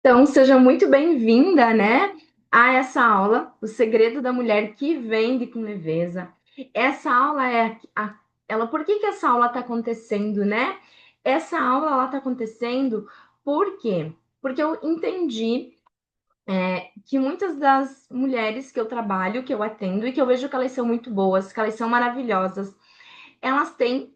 Então, seja muito bem-vinda, né, a essa aula, O Segredo da Mulher que Vende com Leveza. Essa aula por que que essa aula está acontecendo, né? Essa aula ela está acontecendo por quê? Porque eu entendi que muitas das mulheres que eu trabalho, que eu atendo e que eu vejo que elas são muito boas, que elas são maravilhosas, elas têm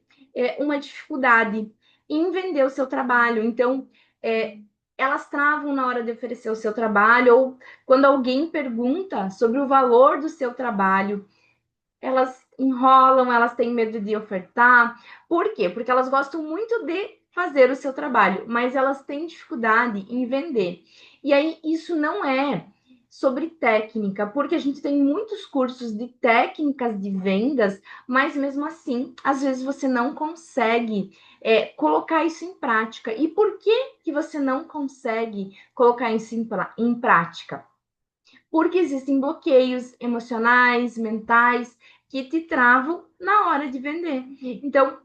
uma dificuldade em vender o seu trabalho. Então, é, elas travam na hora de oferecer o seu trabalho, ou quando alguém pergunta sobre o valor do seu trabalho, elas enrolam, elas têm medo de ofertar. Por quê? Porque elas gostam muito de fazer o seu trabalho, mas elas têm dificuldade em vender. E aí, isso não é sobre técnica, porque a gente tem muitos cursos de técnicas de vendas, mas mesmo assim, às vezes você não consegue colocar isso em prática. E por que você não consegue colocar isso em prática? Porque existem bloqueios emocionais, mentais, que te travam na hora de vender. Então,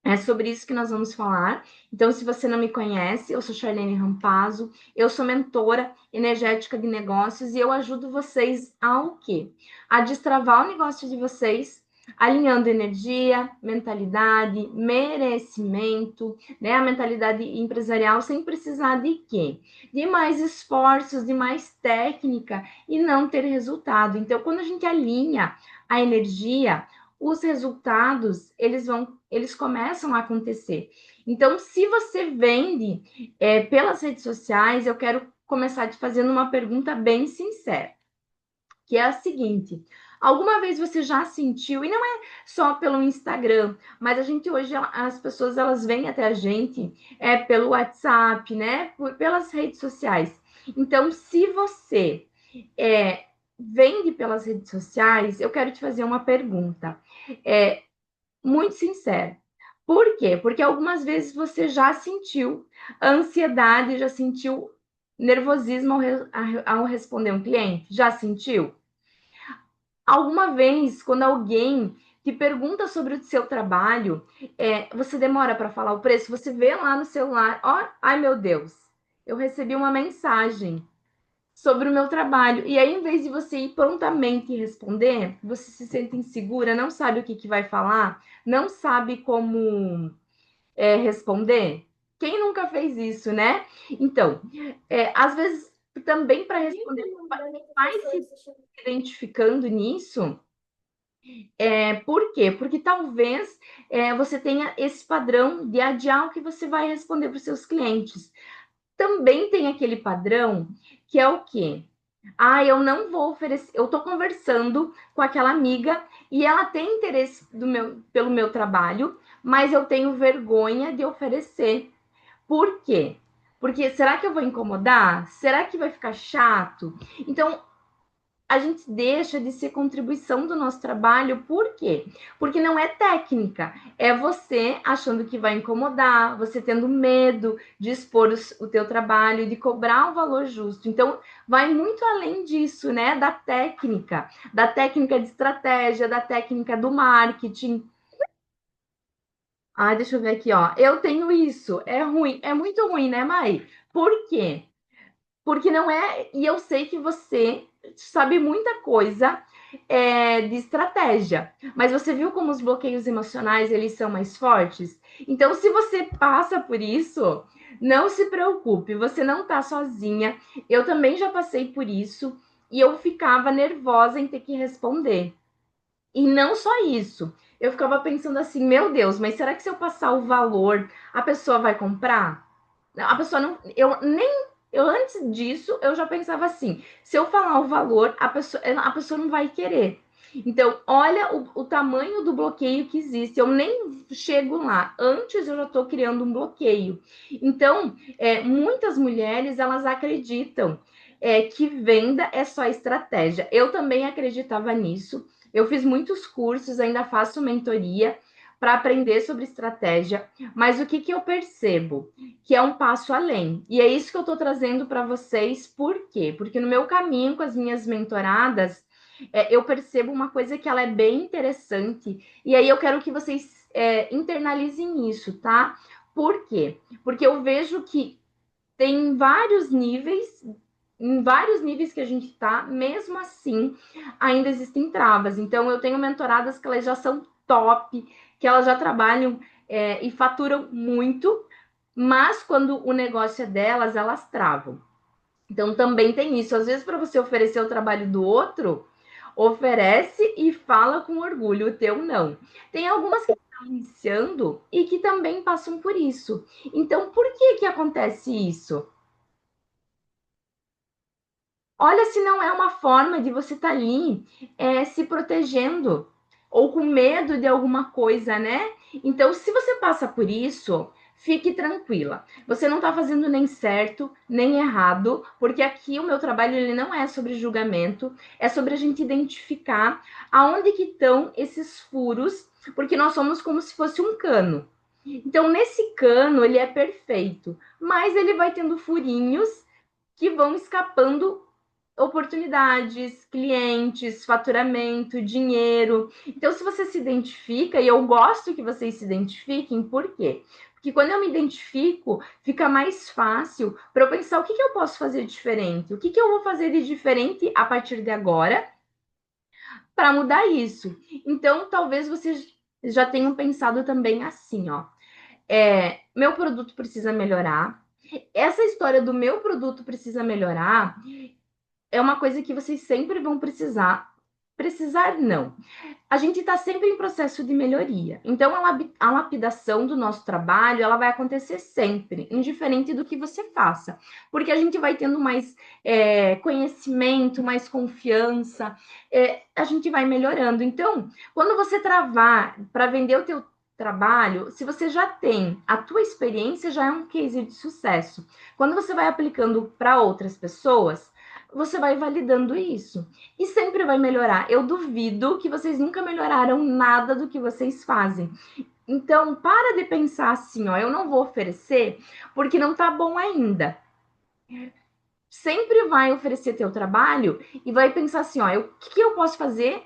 é sobre isso que nós vamos falar. Então, se você não me conhece, eu sou Charlene Rampazzo, eu sou mentora energética de negócios e eu ajudo vocês ao quê? A destravar o negócio de vocês, alinhando energia, mentalidade, merecimento, né? A mentalidade empresarial sem precisar de quê? De mais esforços, de mais técnica e não ter resultado. Então, quando a gente alinha a energia, os resultados eles começam a acontecer. Então, se você vende pelas redes sociais, eu quero começar te fazendo uma pergunta bem sincera, que é a seguinte: alguma vez você já sentiu, e não é só pelo Instagram, mas a gente hoje, as pessoas elas vêm até a gente pelo WhatsApp, né? Pelas redes sociais. Então, se você vende pelas redes sociais, eu quero te fazer uma pergunta. Muito sincera. Por quê? Porque algumas vezes você já sentiu ansiedade, já sentiu nervosismo ao responder um cliente? Já sentiu? Alguma vez, quando alguém te pergunta sobre o seu trabalho, você demora para falar o preço, você vê lá no celular, ó, ai meu Deus, eu recebi uma mensagem sobre o meu trabalho. E aí, em vez de você ir prontamente responder, você se sente insegura, não sabe o que vai falar, não sabe como responder. Quem nunca fez isso, né? Então, às vezes, também para responder, vai se identificando nisso. Por quê? Porque talvez você tenha esse padrão de adiar o que você vai responder para os seus clientes. Também tem aquele padrão que é o quê? Ah, eu não vou oferecer. Eu estou conversando com aquela amiga e ela tem interesse pelo meu trabalho, mas eu tenho vergonha de oferecer. Por quê? Porque será que eu vou incomodar? Será que vai ficar chato? Então, a gente deixa de ser contribuição do nosso trabalho, por quê? Porque não é técnica, é você achando que vai incomodar, você tendo medo de expor o teu trabalho, de cobrar o valor justo. Então, vai muito além disso, né? Da técnica de estratégia, da técnica do marketing. Ah, deixa eu ver aqui, ó. Eu tenho isso, é ruim, é muito ruim, né, Mai? Por quê? Porque não é. E eu sei que você sabe muita coisa de estratégia, mas você viu como os bloqueios emocionais eles são mais fortes? Então, se você passa por isso, não se preocupe, você não tá sozinha. Eu também já passei por isso e eu ficava nervosa em ter que responder. E não só isso, eu ficava pensando assim, meu Deus, mas será que se eu passar o valor, a pessoa vai comprar? A pessoa não. Eu nem. Eu antes disso, eu já pensava assim: se eu falar o valor, a pessoa não vai querer. Então, olha o tamanho do bloqueio que existe. Eu nem chego lá. Antes eu já estou criando um bloqueio. Então, muitas mulheres elas acreditam que venda é só estratégia. Eu também acreditava nisso. Eu fiz muitos cursos, ainda faço mentoria para aprender sobre estratégia. Mas o que, que eu percebo? Que é um passo além. E é isso que eu estou trazendo para vocês. Por quê? Porque no meu caminho com as minhas mentoradas, eu percebo uma coisa que ela é bem interessante. E aí eu quero que vocês internalizem isso, tá? Por quê? Porque eu vejo que tem vários níveis, em vários níveis que a gente está, mesmo assim, ainda existem travas. Então, eu tenho mentoradas que elas já são top, que elas já trabalham e faturam muito, mas quando o negócio é delas, elas travam. Então, também tem isso. Às vezes, para você oferecer o trabalho do outro, oferece e fala com orgulho, o teu não. Tem algumas que estão iniciando e que também passam por isso. Então, por que que acontece isso? Olha se não é uma forma de você estar ali se protegendo ou com medo de alguma coisa, né? Então, se você passa por isso, fique tranquila. Você não está fazendo nem certo, nem errado, porque aqui o meu trabalho ele não é sobre julgamento, é sobre a gente identificar aonde que estão esses furos, porque nós somos como se fosse um cano. Então, nesse cano, ele é perfeito, mas ele vai tendo furinhos que vão escapando oportunidades, clientes, faturamento, dinheiro. Então, se você se identifica, e eu gosto que vocês se identifiquem, por quê? Porque quando eu me identifico, fica mais fácil para eu pensar o que, que eu posso fazer diferente, o que, que eu vou fazer de diferente a partir de agora para mudar isso. Então, talvez vocês já tenham pensado também assim, ó. Meu produto precisa melhorar. Essa história do meu produto precisa melhorar é uma coisa que vocês sempre vão precisar. Precisar, não. A gente está sempre em processo de melhoria. Então, a lapidação do nosso trabalho, ela vai acontecer sempre, indiferente do que você faça. Porque a gente vai tendo mais conhecimento, mais confiança, a gente vai melhorando. Então, quando você travar para vender o teu trabalho, se você já tem a tua experiência, já é um case de sucesso. Quando você vai aplicando para outras pessoas, você vai validando isso e sempre vai melhorar. Eu duvido que vocês nunca melhoraram nada do que vocês fazem. Então, para de pensar assim, ó, eu não vou oferecer porque não tá bom ainda. Sempre vai oferecer teu trabalho e vai pensar assim, ó, o que eu posso fazer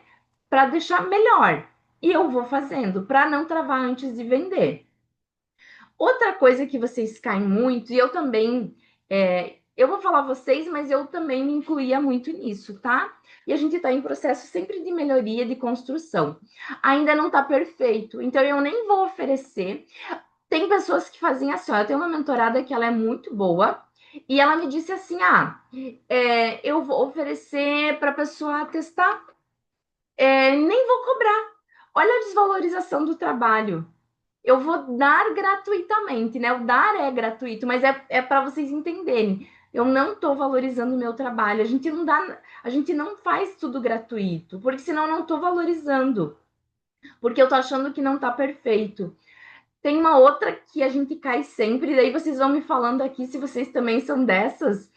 para deixar melhor? E eu vou fazendo para não travar antes de vender. Outra coisa que vocês caem muito, e eu também, eu vou falar vocês, mas eu também me incluía muito nisso, tá? E a gente está em processo sempre de melhoria, de construção. Ainda não está perfeito, então eu nem vou oferecer. Tem pessoas que fazem assim, ó, eu tenho uma mentorada que ela é muito boa, e ela me disse assim: eu vou oferecer para a pessoa testar, nem vou cobrar. Olha a desvalorização do trabalho. Eu vou dar gratuitamente, né? O dar é gratuito, mas é para vocês entenderem. Eu não estou valorizando o meu trabalho. A gente não faz tudo gratuito, porque senão eu não estou valorizando, porque eu estou achando que não está perfeito. Tem uma outra que a gente cai sempre, daí vocês vão me falando aqui se vocês também são dessas.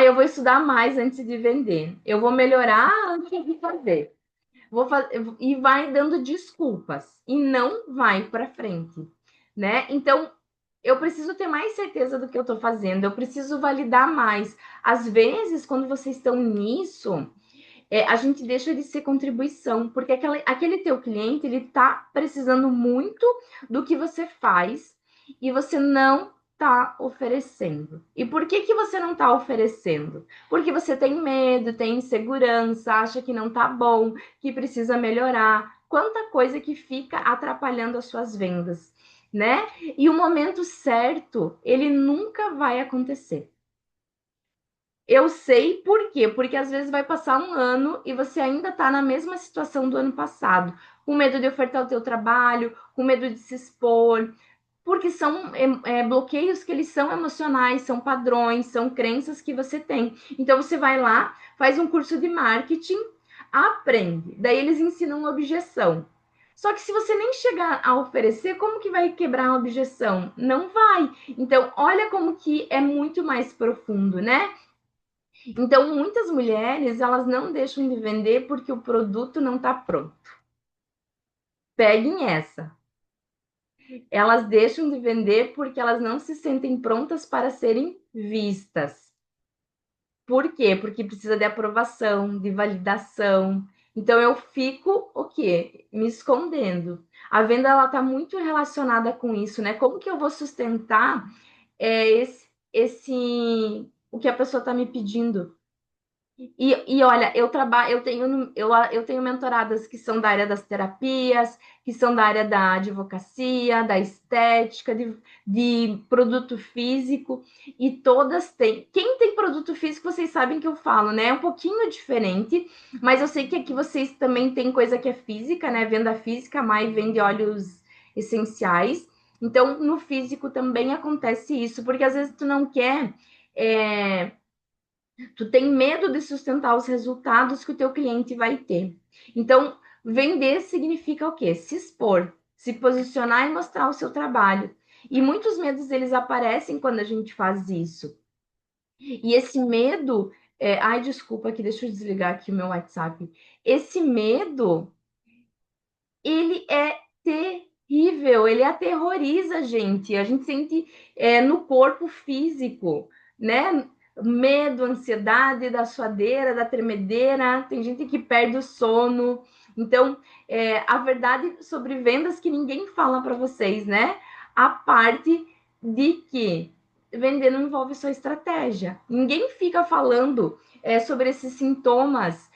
Eu vou estudar mais antes de vender. Eu vou melhorar antes de fazer. Vou fazer, e vai dando desculpas e não vai para frente, né? Então, eu preciso ter mais certeza do que eu estou fazendo, eu preciso validar mais. Às vezes, quando vocês estão nisso, a gente deixa de ser contribuição, porque aquele teu cliente, ele está precisando muito do que você faz e você não está oferecendo. E por que, que você não está oferecendo? Porque você tem medo, tem insegurança, acha que não está bom, que precisa melhorar. Quanta coisa que fica atrapalhando as suas vendas, né? E o momento certo, ele nunca vai acontecer. Eu sei por quê, porque às vezes vai passar um ano e você ainda está na mesma situação do ano passado, com medo de ofertar o teu trabalho, com medo de se expor, porque são bloqueios que eles são emocionais, são padrões, são crenças que você tem. Então você vai lá, faz um curso de marketing, aprende, daí eles ensinam objeção. Só que se você nem chegar a oferecer, como que vai quebrar a objeção? Não vai. Então, olha como que é muito mais profundo, né? Então, muitas mulheres, elas não deixam de vender porque o produto não está pronto. Peguem essa. Elas deixam de vender porque elas não se sentem prontas para serem vistas. Por quê? Porque precisa de aprovação, de validação. Então eu fico o quê? Me escondendo. A venda ela está muito relacionada com isso, né? Como que eu vou sustentar o que a pessoa está me pedindo. E olha, eu trabalho, eu tenho mentoradas que são da área das terapias, que são da área da advocacia, da estética, de produto físico, e todas têm. Quem tem produto físico, vocês sabem que eu falo, né? É um pouquinho diferente, mas eu sei que aqui vocês também têm coisa que é física, né? Venda física, a Mai vende óleos essenciais. Então, no físico também acontece isso, porque às vezes tu não quer. É, Tu tem medo de sustentar os resultados que o teu cliente vai ter. Então, vender significa o quê? Se expor, se posicionar e mostrar o seu trabalho. E muitos medos eles aparecem quando a gente faz isso. E esse medo, ai, desculpa aqui, deixa eu desligar aqui o meu WhatsApp. Esse medo, ele é terrível, ele aterroriza a gente. A gente sente no corpo físico, né? Medo, ansiedade, da suadeira, da tremedeira. Tem gente que perde o sono. Então, a verdade sobre vendas que ninguém fala para vocês, né? A parte de que vender não envolve só estratégia. Ninguém fica falando sobre esses sintomas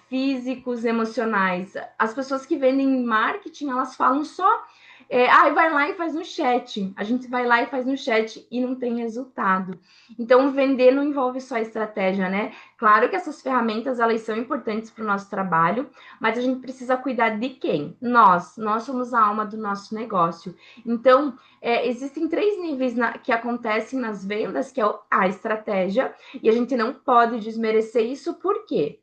físicos, emocionais. As pessoas que vendem marketing, elas falam só, vai lá e faz no chat. A gente vai lá e faz no chat e não tem resultado. Então, vender não envolve só estratégia, né? Claro que essas ferramentas, elas são importantes para o nosso trabalho, mas a gente precisa cuidar de quem? Nós somos a alma do nosso negócio. Então, existem três níveis que acontecem nas vendas, que é a estratégia, e a gente não pode desmerecer isso, por quê?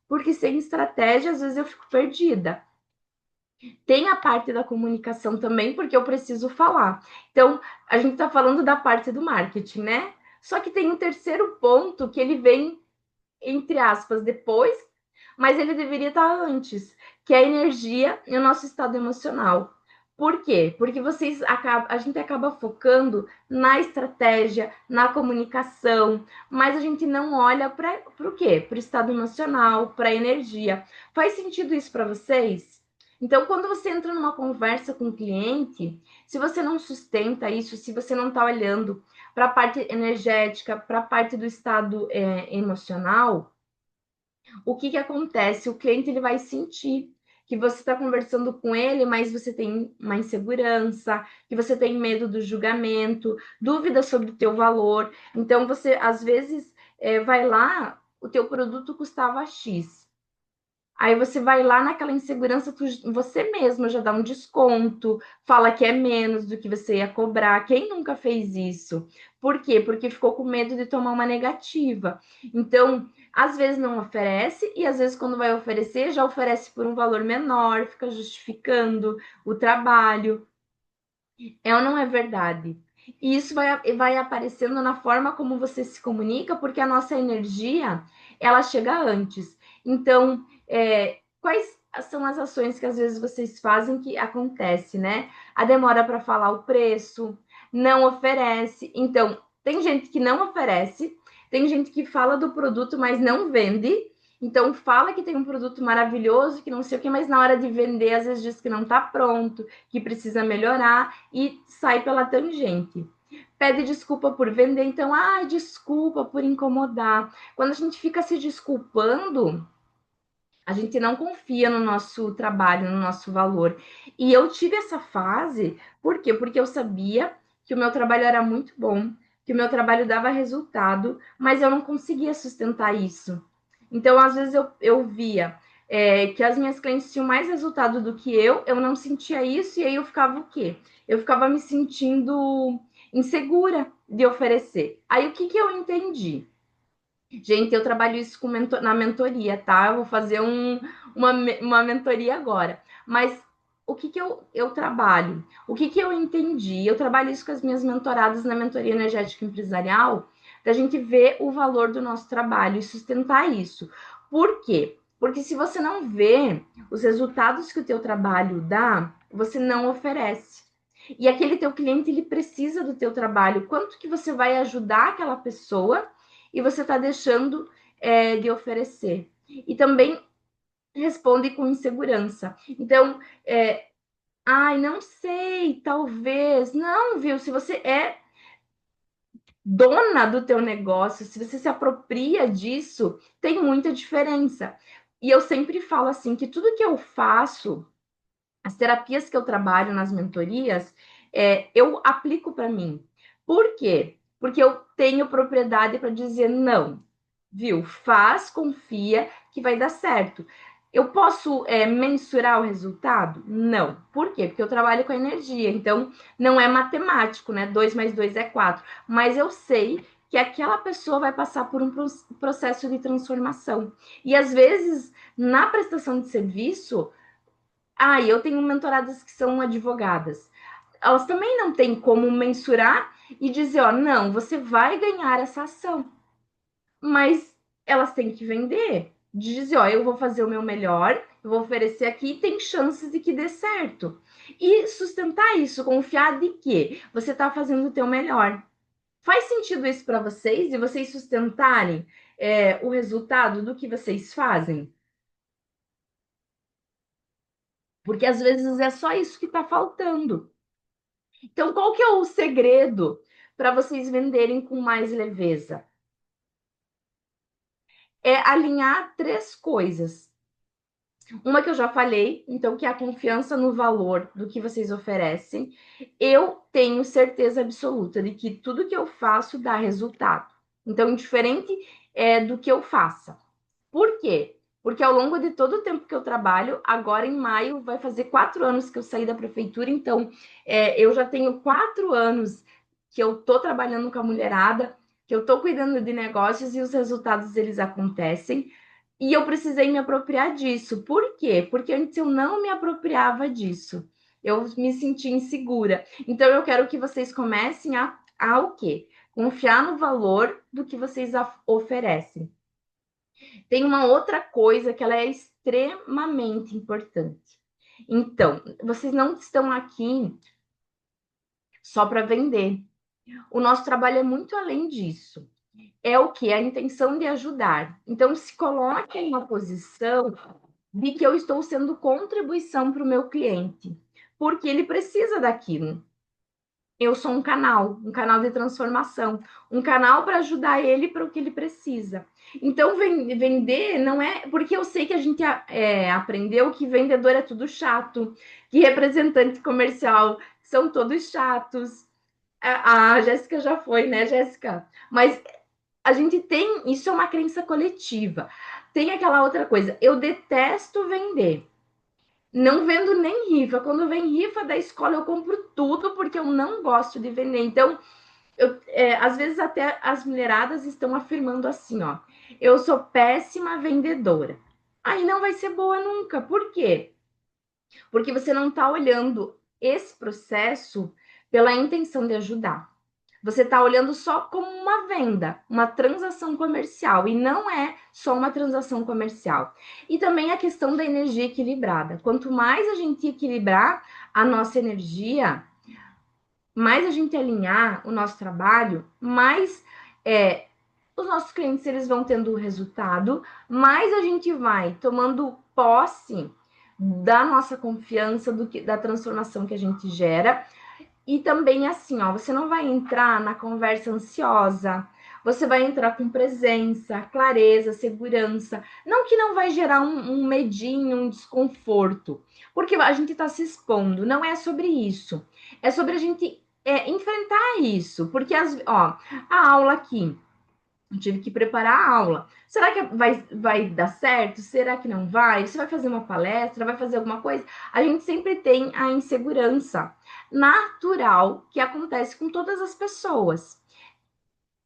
Porque sem estratégia, às vezes eu fico perdida. Tem a parte da comunicação também, porque eu preciso falar. Então, a gente está falando da parte do marketing, né? Só que tem um terceiro ponto que ele vem, entre aspas, depois, mas ele deveria estar antes, que é a energia e o nosso estado emocional. Por quê? Porque a gente acaba focando na estratégia, na comunicação, mas a gente não olha para o quê? Para o estado emocional, para a energia. Faz sentido isso para vocês? Então, quando você entra numa conversa com o cliente, se você não sustenta isso, se você não está olhando para a parte energética, para a parte do estado emocional, o que que acontece? O cliente ele vai sentir que você está conversando com ele, mas você tem uma insegurança, que você tem medo do julgamento, dúvida sobre o teu valor. Então você às vezes vai lá, o teu produto custava X. Aí você vai lá naquela insegurança, você mesmo já dá um desconto, fala que é menos do que você ia cobrar. Quem nunca fez isso? Por quê? Porque ficou com medo de tomar uma negativa. Então, às vezes não oferece, e às vezes, quando vai oferecer, já oferece por um valor menor, fica justificando o trabalho. É ou não é verdade? E isso vai aparecendo na forma como você se comunica, porque a nossa energia, ela chega antes. Então, quais são as ações que às vezes vocês fazem que acontece, né? A demora para falar o preço, não oferece. Então, tem gente que não oferece, tem gente que fala do produto, mas não vende. Então, fala que tem um produto maravilhoso, que não sei o que, mas na hora de vender, às vezes diz que não está pronto, que precisa melhorar e sai pela tangente. Pede desculpa por vender, então, desculpa por incomodar. Quando a gente fica se desculpando, a gente não confia no nosso trabalho, no nosso valor. E eu tive essa fase, por quê? Porque eu sabia que o meu trabalho era muito bom, que o meu trabalho dava resultado, mas eu não conseguia sustentar isso. Então, às vezes, eu via que as minhas clientes tinham mais resultado do que eu não sentia isso, e aí eu ficava o quê? Eu ficava me sentindo insegura de oferecer. Aí, o que, que eu entendi? Gente, eu trabalho isso na mentoria, tá? Eu vou fazer uma mentoria agora. Mas o que, que eu trabalho? O que, que eu entendi? Eu trabalho isso com as minhas mentoradas na mentoria energética empresarial, da gente ver o valor do nosso trabalho e sustentar isso. Por quê? Porque se você não vê os resultados que o teu trabalho dá, você não oferece. E aquele teu cliente, ele precisa do teu trabalho. Quanto que você vai ajudar aquela pessoa e você está deixando de oferecer. E também responde com insegurança. Então, não sei, talvez. Não, viu? Se você dona do teu negócio, se você se apropria disso, tem muita diferença. E eu sempre falo assim que tudo que eu faço, as terapias que eu trabalho nas mentorias, eu aplico para mim. Por quê? Porque eu tenho propriedade para dizer não, viu? Faz, confia que vai dar certo. Eu posso mensurar o resultado? Não. Por quê? Porque eu trabalho com energia, então não é matemático, né? 2 mais 2 é 4. Mas eu sei que aquela pessoa vai passar por um processo de transformação. E às vezes, na prestação de serviço, eu tenho mentoradas que são advogadas. Elas também não têm como mensurar e dizer, ó, não, você vai ganhar essa ação. Mas elas têm que vender. De dizer, ó, eu vou fazer o meu melhor, eu vou oferecer aqui, tem chances de que dê certo. E sustentar isso, confiar de que você está fazendo o teu melhor. Faz sentido isso para vocês e vocês sustentarem o resultado do que vocês fazem? Porque às vezes é só isso que está faltando. Então, qual que é o segredo para vocês venderem com mais leveza? É alinhar três coisas. Uma que eu já falei, então, que é a confiança no valor do que vocês oferecem. Eu tenho certeza absoluta de que tudo que eu faço dá resultado. Então, indiferente do que eu faça. Por quê? Porque ao longo de todo o tempo que eu trabalho, agora em maio vai fazer 4 anos que eu saí da prefeitura, então eu já tenho 4 anos que eu estou trabalhando com a mulherada, que eu estou cuidando de negócios e os resultados eles acontecem. E eu precisei me apropriar disso. Por quê? Porque antes eu não me apropriava disso. Eu me sentia insegura. Então eu quero que vocês comecem a o quê? Confiar no valor do que vocês oferecem. Tem uma outra coisa que ela é extremamente importante. Então, vocês não estão aqui só para vender. O nosso trabalho é muito além disso. É o que? A intenção de ajudar. Então, se coloque em uma posição de que eu estou sendo contribuição para o meu cliente, porque ele precisa daquilo. Eu sou um canal de transformação, um canal para ajudar ele para o que ele precisa. Então, vender não é. Porque eu sei que a gente aprendeu que vendedor é tudo chato, que representante comercial são todos chatos. A Jéssica já foi, né, Jéssica? Mas a gente tem. Isso é uma crença coletiva. Tem aquela outra coisa. Eu detesto vender. Não vendo nem rifa. Quando vem rifa da escola, eu compro tudo porque eu não gosto de vender. Então, às vezes até as mulheradas estão afirmando assim, ó, eu sou péssima vendedora. Aí não vai ser boa nunca. Por quê? Porque você não está olhando esse processo pela intenção de ajudar. Você está olhando só como uma venda, uma transação comercial, e não é só uma transação comercial. E também a questão da energia equilibrada. Quanto mais a gente equilibrar a nossa energia, mais a gente alinhar o nosso trabalho, mais os nossos clientes eles vão tendo resultado, mais a gente vai tomando posse da nossa confiança, da transformação que a gente gera. E também assim, ó, você não vai entrar na conversa ansiosa, você vai entrar com presença, clareza, segurança. Não que não vai gerar um medinho, um desconforto, porque a gente está se expondo. Não é sobre isso. É sobre a gente enfrentar isso. Porque, a aula aqui, eu tive que preparar a aula. Será que vai dar certo? Será que não vai? Você vai fazer uma palestra? Vai fazer alguma coisa? A gente sempre tem a insegurança natural que acontece com todas as pessoas.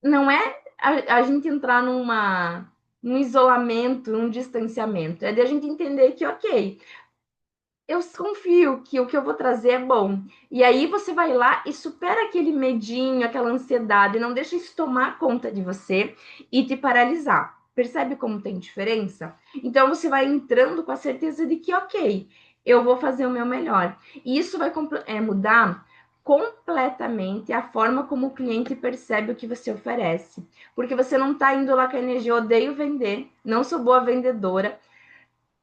Não é a gente entrar num isolamento, num distanciamento. É de a gente entender que, ok, eu confio que o que eu vou trazer é bom. E aí você vai lá e supera aquele medinho, aquela ansiedade, não deixa isso tomar conta de você e te paralisar. Percebe como tem diferença? Então você vai entrando com a certeza de que, ok, eu vou fazer o meu melhor. E isso vai mudar completamente a forma como o cliente percebe o que você oferece. Porque você não está indo lá com a energia, odeio vender, não sou boa vendedora,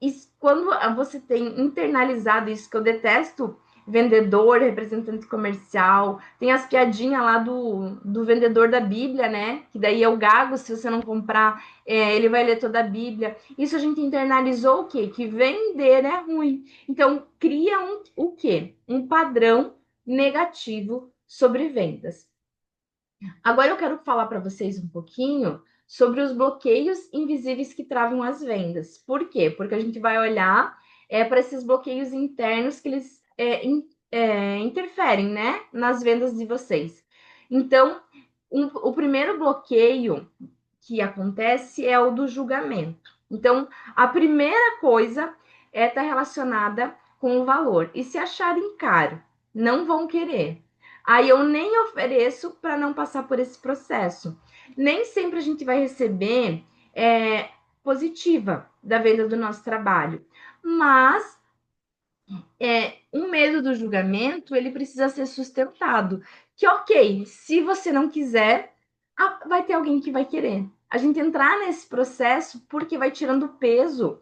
e quando você tem internalizado isso, que eu detesto vendedor, representante comercial, tem as piadinhas lá do vendedor da Bíblia, né? Que daí é o gago, se você não comprar, ele vai ler toda a Bíblia. Isso a gente internalizou o quê? Que vender é ruim. Então, cria o quê? Um padrão negativo sobre vendas. Agora eu quero falar para vocês um pouquinho sobre os bloqueios invisíveis que travam as vendas. Por quê? Porque a gente vai olhar para esses bloqueios internos que eles interferem, né, nas vendas de vocês. Então, o primeiro bloqueio que acontece é o do julgamento. Então, a primeira coisa está relacionada com o valor. E se acharem caro, não vão querer. Aí eu nem ofereço para não passar por esse processo. Nem sempre a gente vai receber positiva da venda do nosso trabalho, mas um medo do julgamento ele precisa ser sustentado. Que ok, se você não quiser, vai ter alguém que vai querer. A gente entrar nesse processo porque vai tirando peso,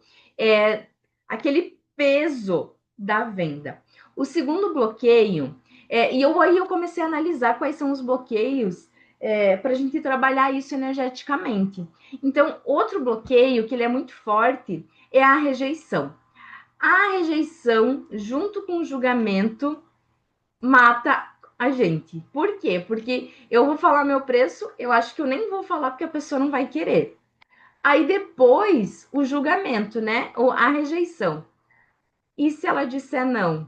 aquele peso da venda. O segundo bloqueio, aí eu comecei a analisar quais são os bloqueios para a gente trabalhar isso energeticamente. Então, outro bloqueio que ele é muito forte é a rejeição. A rejeição, junto com o julgamento, mata a gente. Por quê? Porque eu vou falar meu preço, eu acho que eu nem vou falar porque a pessoa não vai querer. Aí depois, o julgamento, né? Ou a rejeição. E se ela disser não?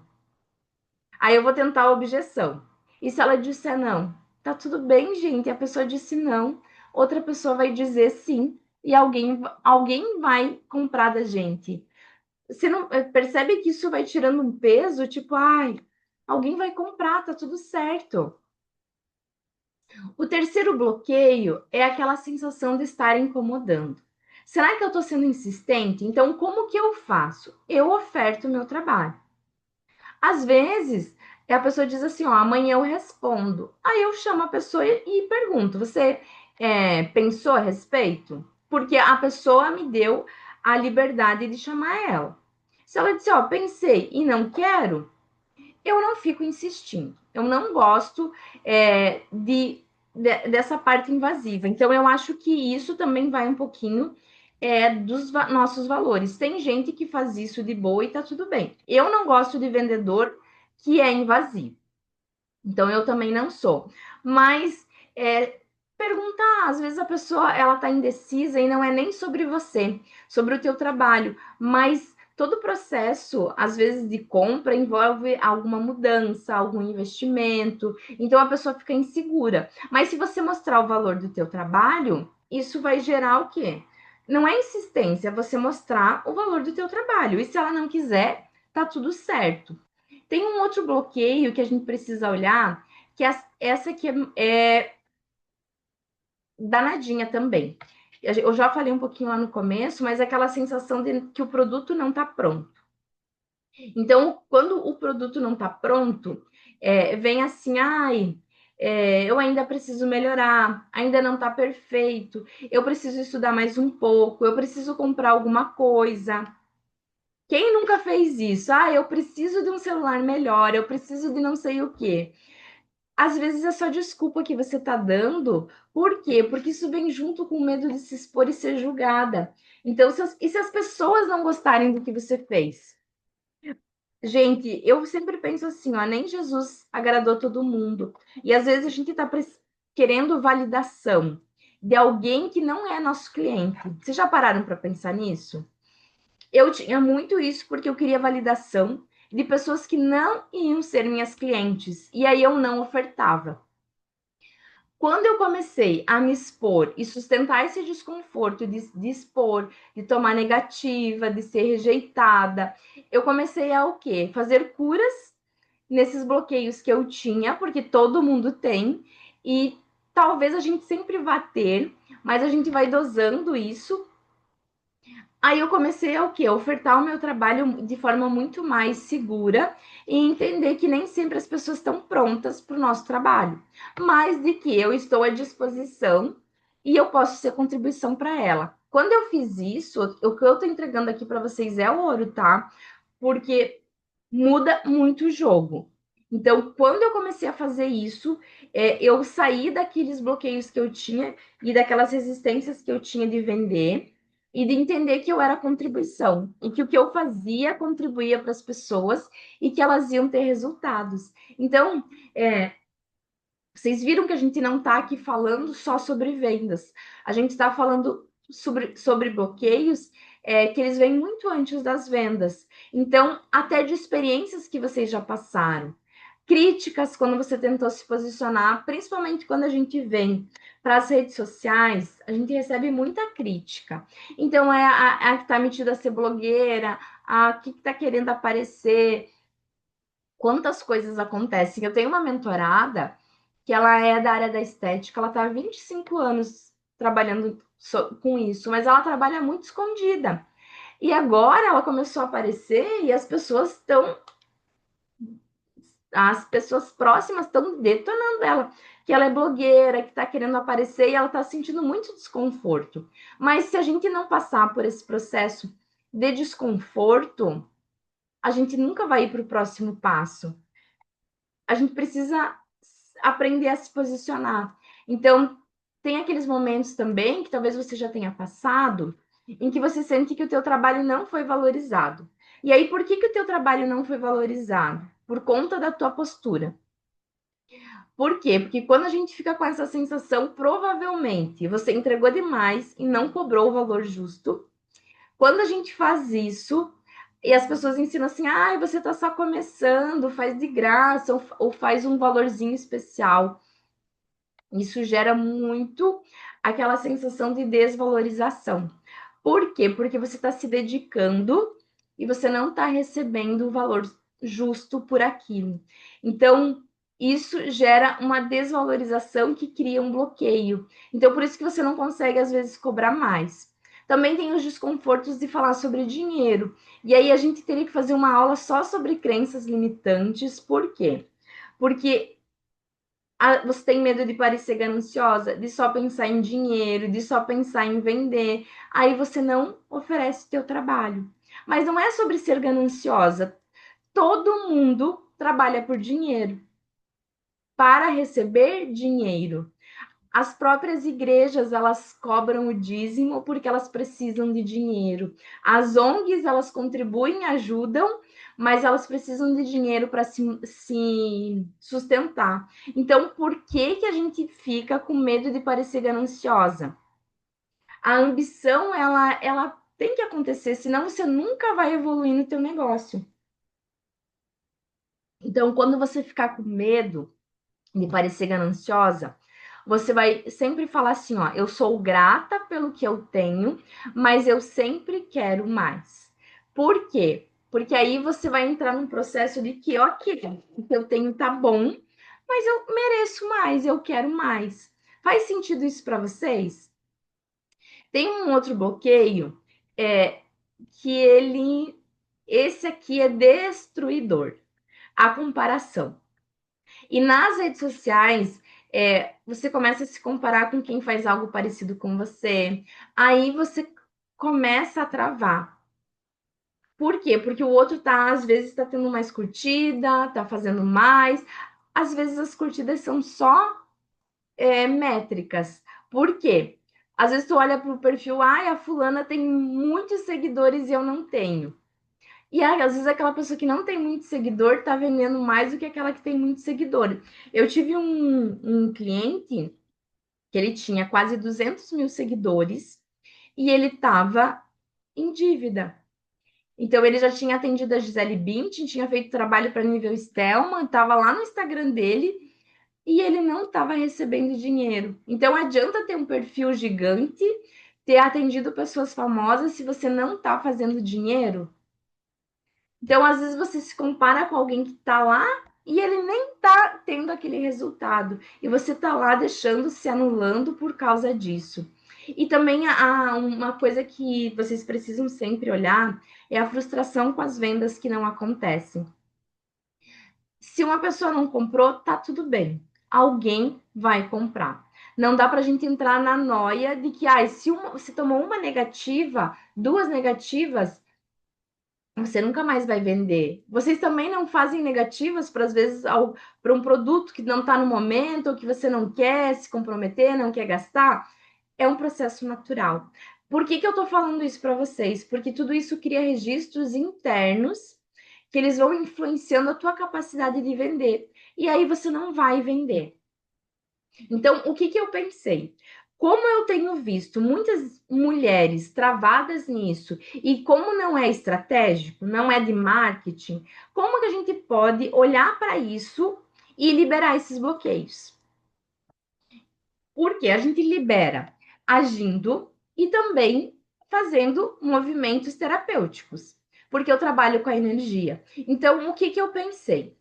Aí eu vou tentar a objeção. E se ela disser não? Tá tudo bem, gente. A pessoa disse não, outra pessoa vai dizer sim, e alguém vai comprar da gente. Você não percebe que isso vai tirando um peso, tipo, ai, alguém vai comprar, tá tudo certo. O terceiro bloqueio é aquela sensação de estar incomodando. Será que eu estou sendo insistente? Então, como que eu faço? Eu oferto o meu trabalho. Às vezes, a pessoa diz assim, ó, amanhã eu respondo. Aí eu chamo a pessoa e pergunto, você pensou a respeito? Porque a pessoa me deu a liberdade de chamar ela. Se ela disser, ó, pensei e não quero, eu não fico insistindo. Eu não gosto dessa parte invasiva. Então, eu acho que isso também vai um pouquinho dos nossos valores. Tem gente que faz isso de boa e tá tudo bem. Eu não gosto de vendedor que é invasivo. Então, eu também não sou. Mas perguntar, às vezes a pessoa ela tá indecisa e não é nem sobre você, sobre o teu trabalho, mas todo o processo, às vezes, de compra envolve alguma mudança, algum investimento, então a pessoa fica insegura. Mas se você mostrar o valor do teu trabalho, isso vai gerar o quê? Não é insistência, é você mostrar o valor do teu trabalho. E se ela não quiser, tá tudo certo. Tem um outro bloqueio que a gente precisa olhar, que essa aqui é danadinha também. Eu já falei um pouquinho lá no começo, mas é aquela sensação de que o produto não está pronto. Então, quando o produto não está pronto, vem assim, ai, eu ainda preciso melhorar, ainda não está perfeito, eu preciso estudar mais um pouco, eu preciso comprar alguma coisa. Quem nunca fez isso? Ah, eu preciso de um celular melhor, eu preciso de não sei o quê. Às vezes é só desculpa que você está dando. Por quê? Porque isso vem junto com o medo de se expor e ser julgada. Então, e se as pessoas não gostarem do que você fez? Gente, eu sempre penso assim, ó, nem Jesus agradou todo mundo. E às vezes a gente está querendo validação de alguém que não é nosso cliente. Vocês já pararam para pensar nisso? Eu tinha muito isso porque eu queria validação de pessoas que não iam ser minhas clientes. E aí eu não ofertava. Quando eu comecei a me expor e sustentar esse desconforto de expor, de tomar negativa, de ser rejeitada, eu comecei a o quê? Fazer curas nesses bloqueios que eu tinha, porque todo mundo tem, e talvez a gente sempre vá ter, mas a gente vai dosando isso. Aí eu comecei a o quê? Ofertar o meu trabalho de forma muito mais segura e entender que nem sempre as pessoas estão prontas para o nosso trabalho, mas de que eu estou à disposição e eu posso ser contribuição para ela. Quando eu fiz isso, o que eu estou entregando aqui para vocês é ouro, tá? Porque muda muito o jogo. Então, quando eu comecei a fazer isso, eu saí daqueles bloqueios que eu tinha e daquelas resistências que eu tinha de vender e de entender que eu era contribuição e que o que eu fazia contribuía para as pessoas e que elas iam ter resultados. Então, é, vocês viram que a gente não está aqui falando só sobre vendas, a gente está falando sobre bloqueios que eles vêm muito antes das vendas. Então, até de experiências que vocês já passaram, críticas quando você tentou se posicionar, principalmente quando a gente vem para as redes sociais, a gente recebe muita crítica. Então, é a que está metida a ser blogueira, a que está querendo aparecer. Quantas coisas acontecem? Eu tenho uma mentorada que ela é da área da estética, ela está há 25 anos trabalhando com isso, mas ela trabalha muito escondida. E agora ela começou a aparecer e as pessoas próximas estão detonando ela, que ela é blogueira, que está querendo aparecer e ela está sentindo muito desconforto. Mas se a gente não passar por esse processo de desconforto, a gente nunca vai ir para o próximo passo. A gente precisa aprender a se posicionar. Então, tem aqueles momentos também que talvez você já tenha passado, em que você sente que o teu trabalho não foi valorizado. E aí, por que, que o teu trabalho não foi valorizado? Por conta da tua postura. Por quê? Porque quando a gente fica com essa sensação, provavelmente você entregou demais e não cobrou o valor justo. Quando a gente faz isso, e as pessoas ensinam assim, ah, você está só começando, faz de graça, ou faz um valorzinho especial. Isso gera muito aquela sensação de desvalorização. Por quê? Porque você está se dedicando e você não está recebendo o valor justo por aquilo. Então, isso gera uma desvalorização que cria um bloqueio. Então, por isso que você não consegue, às vezes, cobrar mais. Também tem os desconfortos de falar sobre dinheiro. E aí a gente teria que fazer uma aula só sobre crenças limitantes. Por quê? Porque você tem medo de parecer gananciosa, de só pensar em dinheiro, de só pensar em vender. Aí você não oferece o teu trabalho. Mas não é sobre ser gananciosa. Todo mundo trabalha por dinheiro, para receber dinheiro. As próprias igrejas, elas cobram o dízimo porque elas precisam de dinheiro. As ONGs, elas contribuem, ajudam, mas elas precisam de dinheiro para se sustentar. Então, por que, que a gente fica com medo de parecer gananciosa? A ambição, ela tem que acontecer, senão você nunca vai evoluir no teu negócio. Então, quando você ficar com medo de parecer gananciosa, você vai sempre falar assim, ó, eu sou grata pelo que eu tenho, mas eu sempre quero mais. Por quê? Porque aí você vai entrar num processo de que, ok, o que eu tenho tá bom, mas eu mereço mais, eu quero mais. Faz sentido isso para vocês? Tem um outro bloqueio que esse aqui é destruidor, a comparação. E nas redes sociais, você começa a se comparar com quem faz algo parecido com você. Aí você começa a travar. Por quê? Porque o outro tá, às vezes, está tendo mais curtida, tá fazendo mais. Às vezes as curtidas são só métricas. Por quê? Às vezes tu olha para o perfil, ai, a fulana tem muitos seguidores e eu não tenho. E às vezes aquela pessoa que não tem muito seguidor tá vendendo mais do que aquela que tem muito seguidor. Eu tive um cliente que ele tinha quase 200 mil seguidores e ele estava em dívida. Então ele já tinha atendido a Gisele Bündchen, tinha feito trabalho para nível Stellman, estava lá no Instagram dele e ele não estava recebendo dinheiro. Então adianta ter um perfil gigante, ter atendido pessoas famosas se você não está fazendo dinheiro. Então, às vezes, você se compara com alguém que está lá e ele nem está tendo aquele resultado. E você está lá deixando, se anulando por causa disso. E também há uma coisa que vocês precisam sempre olhar é a frustração com as vendas que não acontecem. Se uma pessoa não comprou, tá tudo bem. Alguém vai comprar. Não dá para a gente entrar na noia de que se tomou uma negativa, duas negativas, você nunca mais vai vender. Vocês também não fazem negativas para, às vezes, para um produto que não está no momento, ou que você não quer se comprometer, não quer gastar? É um processo natural. Por que eu estou falando isso para vocês? Porque tudo isso cria registros internos que eles vão influenciando a tua capacidade de vender. E aí você não vai vender. Então, o que eu pensei? Como eu tenho visto muitas mulheres travadas nisso, e como não é estratégico, não é de marketing, como que a gente pode olhar para isso e liberar esses bloqueios? Porque a gente libera agindo e também fazendo movimentos terapêuticos, porque eu trabalho com a energia. Então, o que eu pensei?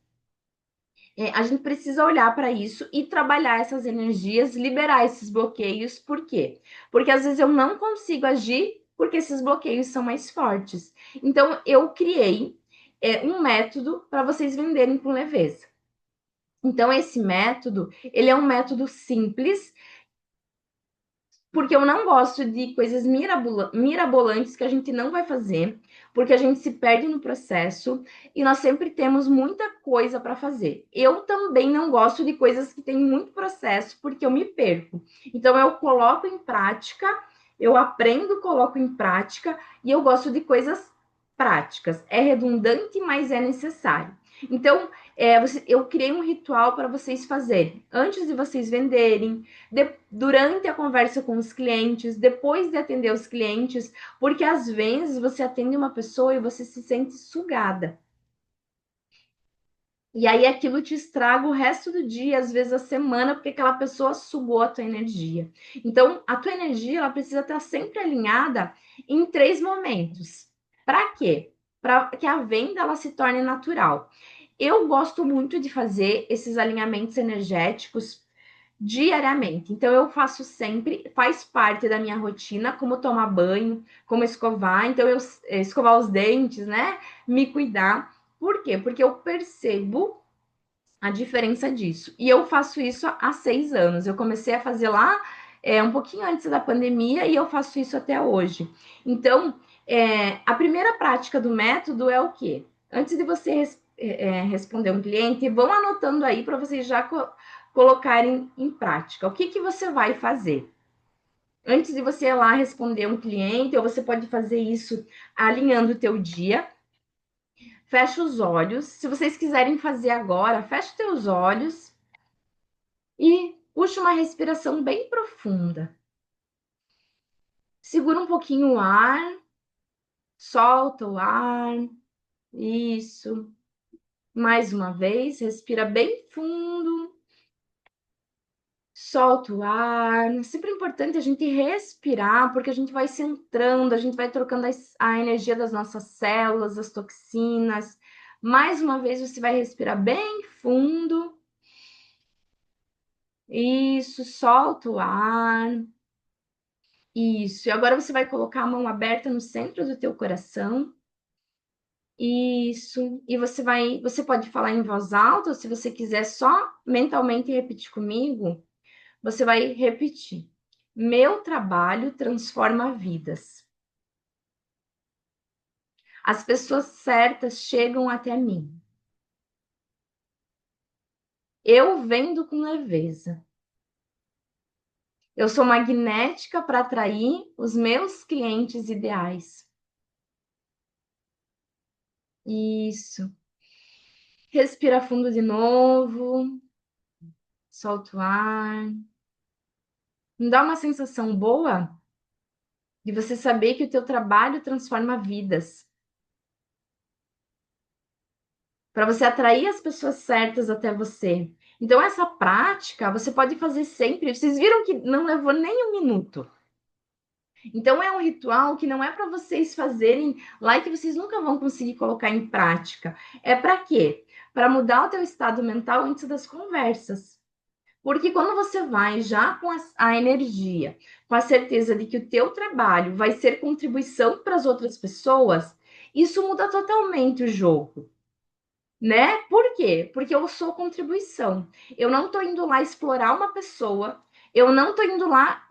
A gente precisa olhar para isso e trabalhar essas energias, liberar esses bloqueios. Por quê? Porque às vezes eu não consigo agir porque esses bloqueios são mais fortes. Então, eu criei um método para vocês venderem com leveza. Então, esse método, ele é um método simples, porque eu não gosto de coisas mirabolantes que a gente não vai fazer, porque a gente se perde no processo e nós sempre temos muita coisa para fazer. Eu também não gosto de coisas que têm muito processo, porque eu me perco. Então eu coloco em prática, eu aprendo, coloco em prática e eu gosto de coisas práticas. É redundante, mas é necessário. Então, eu criei um ritual para vocês fazerem antes de vocês venderem, durante a conversa com os clientes, depois de atender os clientes, porque às vezes você atende uma pessoa e você se sente sugada. E aí aquilo te estraga o resto do dia, às vezes a semana, porque aquela pessoa sugou a tua energia. Então, a tua energia ela precisa estar sempre alinhada em 3 momentos. Para quê? Para que a venda ela se torne natural. Eu gosto muito de fazer esses alinhamentos energéticos diariamente. Então eu faço sempre, faz parte da minha rotina, como tomar banho, como escovar, então eu escovar os dentes, né? Me cuidar. Por quê? Porque eu percebo a diferença disso. E eu faço isso há 6 anos. Eu comecei a fazer lá um pouquinho antes da pandemia e eu faço isso até hoje. Então, a primeira prática do método é o quê? Antes de você responder um cliente, vão anotando aí para vocês já colocarem em prática. O que você vai fazer? Antes de você ir lá responder um cliente, ou você pode fazer isso alinhando o teu dia. Fecha os olhos. Se vocês quiserem fazer agora, fecha os teus olhos e puxa uma respiração bem profunda. Segura um pouquinho o ar, solta o ar. Isso. Mais uma vez, respira bem fundo. Solta o ar. É sempre importante a gente respirar, porque a gente vai centrando, a gente vai trocando a energia das nossas células, as toxinas. Mais uma vez, você vai respirar bem fundo. Isso, solta o ar. Isso. E agora você vai colocar a mão aberta no centro do teu coração. Isso. E você pode falar em voz alta, ou se você quiser só mentalmente repetir comigo, você vai repetir. Meu trabalho transforma vidas. As pessoas certas chegam até mim. Eu vendo com leveza. Eu sou magnética para atrair os meus clientes ideais. Isso. Respira fundo de novo. Solta o ar. Me dá uma sensação boa de você saber que o teu trabalho transforma vidas. Para você atrair as pessoas certas até você. Então, essa prática você pode fazer sempre. Vocês viram que não levou nem um minuto. Então, é um ritual que não é para vocês fazerem lá e que vocês nunca vão conseguir colocar em prática. É para quê? Para mudar o teu estado mental antes das conversas. Porque quando você vai já com a energia, com a certeza de que o teu trabalho vai ser contribuição para as outras pessoas, isso muda totalmente o jogo, né? Por quê? Porque eu sou contribuição. Eu não estou indo lá explorar uma pessoa, eu não estou indo lá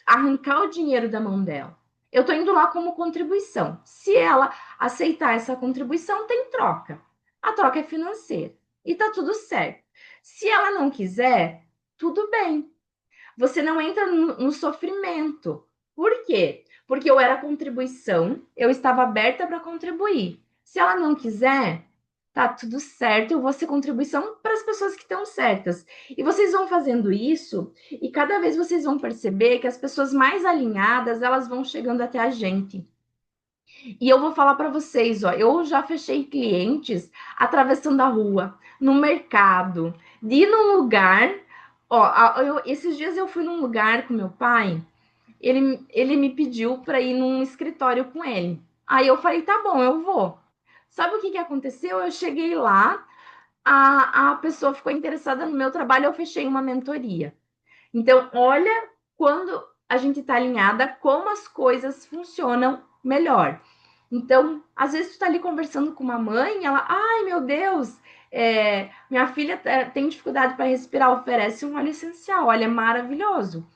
arrancar o dinheiro da mão dela. Eu estou indo lá como contribuição. Se ela aceitar essa contribuição, tem troca. A troca é financeira e tá tudo certo. Se ela não quiser, tudo bem. Você não entra no sofrimento. Por quê? Porque eu era contribuição, eu estava aberta para contribuir. Se ela não quiser, tá tudo certo, eu vou ser contribuição para as pessoas que estão certas. E vocês vão fazendo isso, e cada vez vocês vão perceber que as pessoas mais alinhadas, elas vão chegando até a gente. E eu vou falar para vocês, ó, eu já fechei clientes atravessando a rua, no mercado, de ir num lugar, ó, esses dias eu fui num lugar com meu pai, ele me pediu para ir num escritório com ele. Aí eu falei, tá bom, eu vou. Sabe o que que aconteceu? Eu cheguei lá, a pessoa ficou interessada no meu trabalho, eu fechei uma mentoria. Então, olha quando a gente está alinhada, como as coisas funcionam melhor. Então, às vezes tu tá ali conversando com uma mãe, ela, ai meu Deus, minha filha tem dificuldade para respirar, oferece um óleo essencial, olha, é maravilhoso.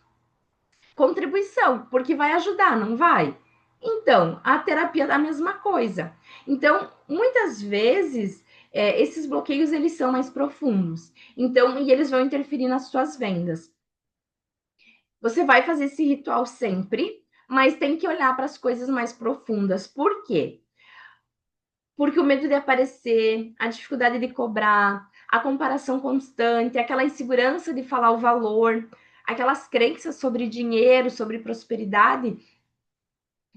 Contribuição, porque vai ajudar, não vai? Então, a terapia é a mesma coisa. Então, muitas vezes, esses bloqueios, eles são mais profundos. Então, e eles vão interferir nas suas vendas. Você vai fazer esse ritual sempre, mas tem que olhar para as coisas mais profundas. Por quê? Porque o medo de aparecer, a dificuldade de cobrar, a comparação constante, aquela insegurança de falar o valor, aquelas crenças sobre dinheiro, sobre prosperidade,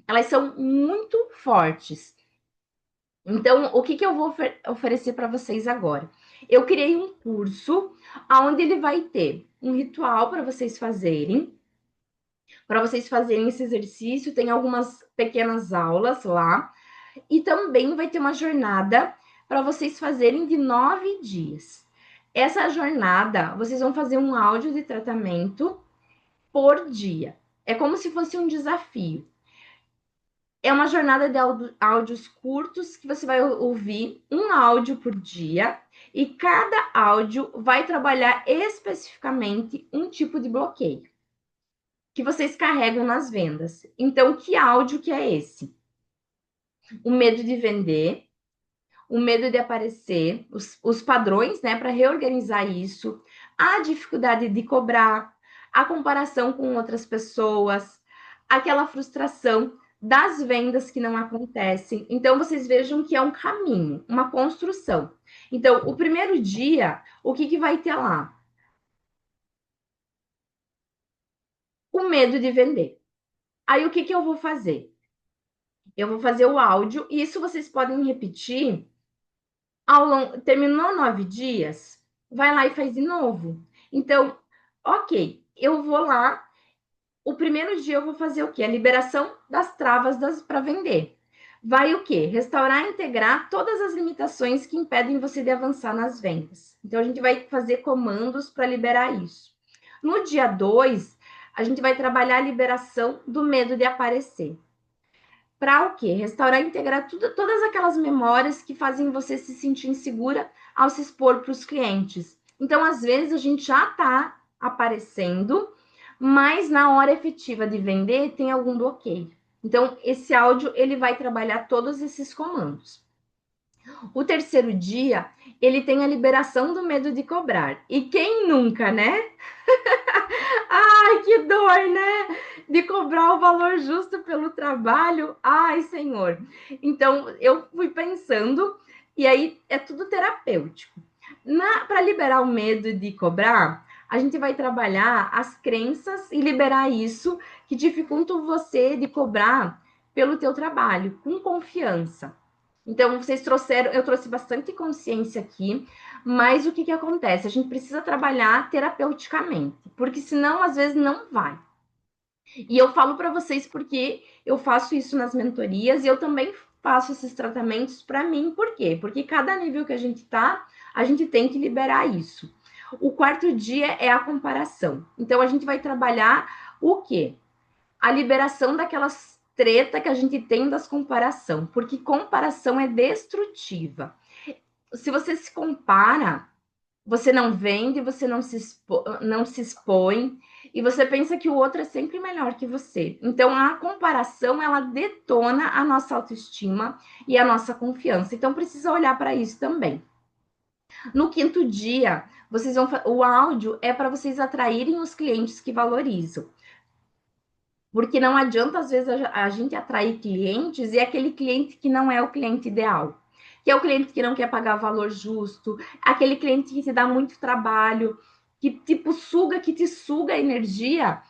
elas são muito fortes. Então, o que, que eu vou oferecer para vocês agora? Eu criei um curso onde ele vai ter um ritual para vocês fazerem esse exercício, tem algumas pequenas aulas lá, e também vai ter uma jornada para vocês fazerem de 9 dias. Essa jornada, vocês vão fazer um áudio de tratamento por dia. É como se fosse um desafio. É uma jornada de áudios curtos que você vai ouvir um áudio por dia e cada áudio vai trabalhar especificamente um tipo de bloqueio que vocês carregam nas vendas. Então, que áudio que é esse? O medo de vender, o medo de aparecer, os padrões, né, para reorganizar isso, a dificuldade de cobrar, a comparação com outras pessoas, aquela frustração das vendas que não acontecem. Então, vocês vejam que é um caminho, uma construção. Então, o primeiro dia, o que, que vai ter lá? O medo de vender. Aí, o que, que eu vou fazer? Eu vou fazer o áudio, e isso vocês podem repetir ao longo. Terminou 9 dias, vai lá e faz de novo. Então, ok, eu vou lá. O primeiro dia eu vou fazer o quê? A liberação das travas para vender. Vai o quê? Restaurar e integrar todas as limitações que impedem você de avançar nas vendas. Então, a gente vai fazer comandos para liberar isso. No dia 2, a gente vai trabalhar a liberação do medo de aparecer. Para o quê? Restaurar e integrar todas aquelas memórias que fazem você se sentir insegura ao se expor para os clientes. Então, às vezes, a gente já está aparecendo, mas na hora efetiva de vender tem algum bloqueio. Então, esse áudio ele vai trabalhar todos esses comandos. O terceiro dia, ele tem a liberação do medo de cobrar. E quem nunca, né? Ai, que dor, né? De cobrar o valor justo pelo trabalho. Ai, Senhor. Então, eu fui pensando, e aí é tudo terapêutico. Para liberar o medo de cobrar, a gente vai trabalhar as crenças e liberar isso que dificultam você de cobrar pelo teu trabalho, com confiança. Então, vocês trouxeram, eu trouxe bastante consciência aqui, mas o que, que acontece? A gente precisa trabalhar terapeuticamente, porque senão, às vezes, não vai. E eu falo para vocês porque eu faço isso nas mentorias e eu também faço esses tratamentos para mim. Por quê? Porque cada nível que a gente tá, a gente tem que liberar isso. O quarto dia é a comparação. Então, a gente vai trabalhar o quê? A liberação daquelas treta que a gente tem das comparação, porque comparação é destrutiva. Se você se compara, você não vende, você não se expõe, e você pensa que o outro é sempre melhor que você. Então, a comparação, ela detona a nossa autoestima e a nossa confiança. Então, precisa olhar para isso também. No quinto dia, o áudio é para vocês atraírem os clientes que valorizam. Porque não adianta, às vezes, a gente atrair clientes e aquele cliente que não é o cliente ideal. Que é o cliente que não quer pagar o valor justo, aquele cliente que te dá muito trabalho, que tipo suga, que te suga a energia,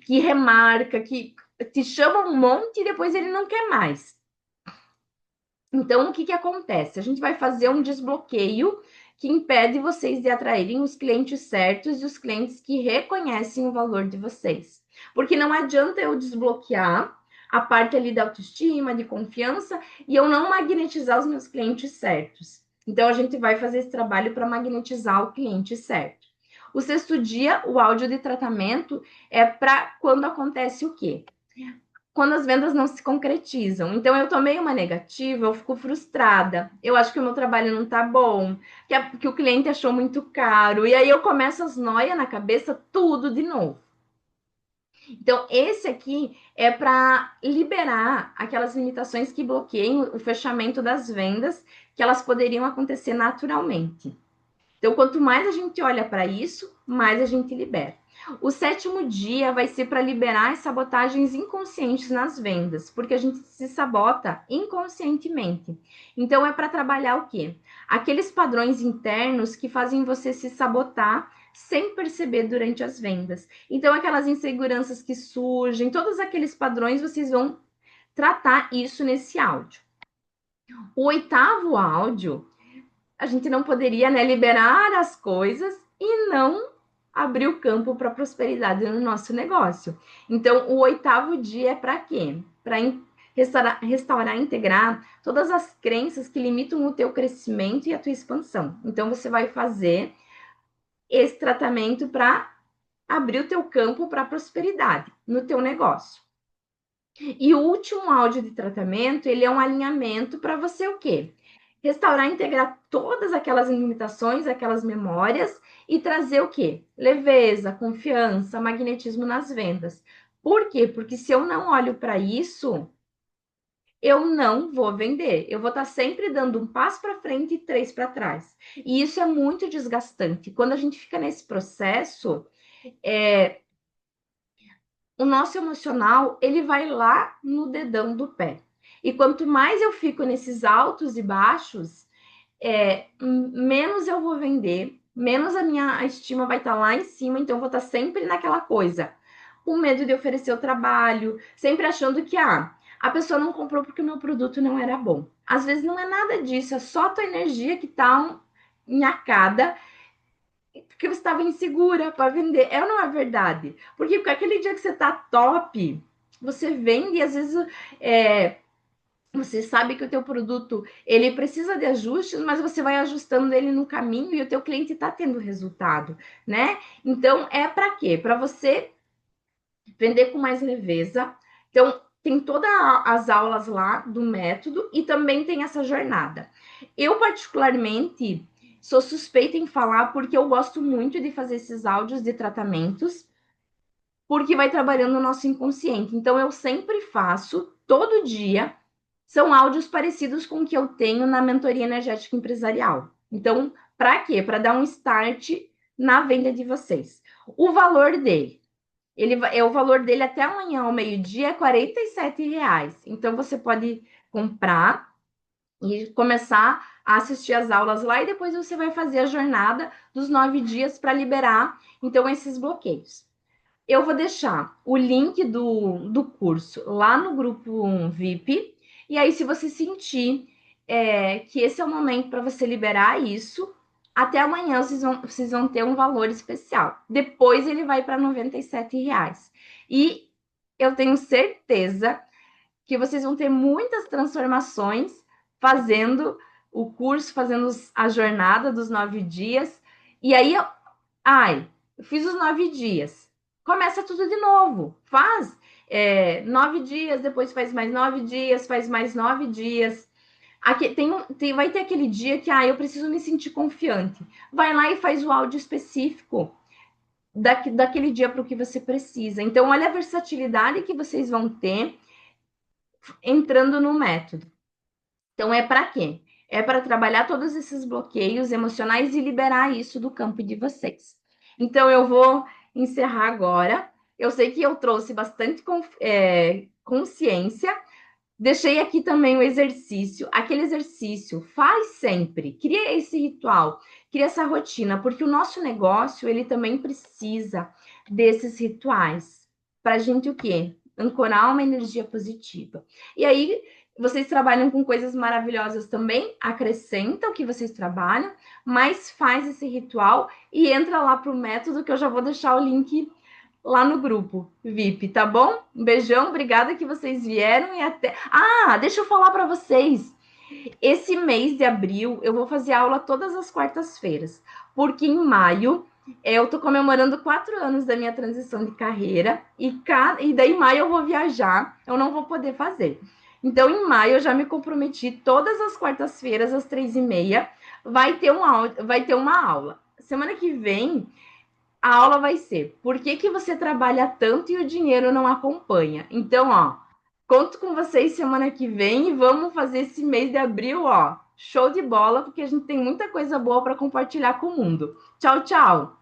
que remarca, que te chama um monte e depois ele não quer mais. Então, o que acontece? A gente vai fazer um desbloqueio que impede vocês de atraírem os clientes certos e os clientes que reconhecem o valor de vocês. Porque não adianta eu desbloquear a parte ali da autoestima, de confiança, e eu não magnetizar os meus clientes certos. Então, a gente vai fazer esse trabalho para magnetizar o cliente certo. O sexto dia, o áudio de tratamento, é para quando acontece o quê? Quando as vendas não se concretizam. Então, eu tomei uma negativa, eu fico frustrada. Eu acho que o meu trabalho não tá bom, que o cliente achou muito caro. E aí eu começo as noias na cabeça, tudo de novo. Então, esse aqui é para liberar aquelas limitações que bloqueiam o fechamento das vendas, que elas poderiam acontecer naturalmente. Então, quanto mais a gente olha para isso, mais a gente libera. O sétimo dia vai ser para liberar as sabotagens inconscientes nas vendas, porque a gente se sabota inconscientemente. Então, é para trabalhar o quê? Aqueles padrões internos que fazem você se sabotar sem perceber durante as vendas. Então, aquelas inseguranças que surgem, todos aqueles padrões, vocês vão tratar isso nesse áudio. O oitavo áudio, a gente não poderia, né, liberar as coisas e não abrir o campo para prosperidade no nosso negócio. Então, o oitavo dia é para quê? Para restaurar, integrar todas as crenças que limitam o teu crescimento e a tua expansão. Então, você vai fazer esse tratamento para abrir o teu campo para prosperidade no teu negócio. E o último áudio de tratamento, ele é um alinhamento para você o quê? Restaurar, integrar todas aquelas limitações, aquelas memórias e trazer o quê? Leveza, confiança, magnetismo nas vendas. Por quê? Porque se eu não olho para isso, eu não vou vender. Eu vou estar sempre dando um passo para frente e três para trás. E isso é muito desgastante. Quando a gente fica nesse processo, o nosso emocional, ele vai lá no dedão do pé. E quanto mais eu fico nesses altos e baixos, menos eu vou vender, menos a minha estima vai estar lá em cima, então eu vou estar sempre naquela coisa. Com medo de oferecer o trabalho, sempre achando que a pessoa não comprou porque o meu produto não era bom. Às vezes não é nada disso, é só a tua energia que está nhacada porque você estava insegura para vender. É ou não é verdade? Porque aquele dia que você está top, você vende e às vezes você sabe que o teu produto ele precisa de ajustes, mas você vai ajustando ele no caminho e o teu cliente está tendo resultado, né? Então é para quê? Para você vender com mais leveza. Então tem todas as aulas lá do método e também tem essa jornada. Eu particularmente sou suspeita em falar porque eu gosto muito de fazer esses áudios de tratamentos, porque vai trabalhando o nosso inconsciente. Então eu sempre faço todo dia. São áudios parecidos com o que eu tenho na mentoria energética empresarial. Então, para quê? Para dar um start na venda de vocês. O valor dele, o valor dele até amanhã ao meio-dia é R$ 47. Então, você pode comprar e começar a assistir as aulas lá e depois você vai fazer a jornada dos 9 dias para liberar, então, esses bloqueios. Eu vou deixar o link do curso lá no grupo VIP. E aí, se você sentir que esse é o momento para você liberar isso, até amanhã vocês vão ter um valor especial. Depois ele vai para R$ 97. E eu tenho certeza que vocês vão ter muitas transformações fazendo o curso, fazendo a jornada dos 9 dias. E aí, eu fiz os 9 dias. Começa tudo de novo. Faz 9 dias, depois faz mais 9 dias, faz mais 9 dias. Aqui, vai ter aquele dia que eu preciso me sentir confiante. Vai lá e faz o áudio específico daquele dia para o que você precisa. Então, olha a versatilidade que vocês vão ter entrando no método. Então, é para quê? É para trabalhar todos esses bloqueios emocionais e liberar isso do campo de vocês. Então, eu vou encerrar agora. Eu sei que eu trouxe bastante consciência. Deixei aqui também o exercício. Aquele exercício, faz sempre. Cria esse ritual, cria essa rotina, porque o nosso negócio, ele também precisa desses rituais. Para a gente o quê? Ancorar uma energia positiva. E aí, vocês trabalham com coisas maravilhosas também, acrescenta o que vocês trabalham, mas faz esse ritual e entra lá para o método, que eu já vou deixar o link lá no grupo VIP, tá bom? Um beijão, obrigada que vocês vieram e até. Ah, deixa eu falar para vocês. Esse mês de abril eu vou fazer aula todas as quartas-feiras, porque em maio eu tô comemorando 4 anos da minha transição de carreira e daí em maio eu vou viajar, eu não vou poder fazer. Então, em maio eu já me comprometi todas as quartas-feiras às 3h30 vai ter uma aula. Semana que vem a aula vai ser por que, que você trabalha tanto e o dinheiro não acompanha. Então, ó, conto com vocês semana que vem e vamos fazer esse mês de abril, ó, show de bola, porque a gente tem muita coisa boa para compartilhar com o mundo. Tchau, tchau!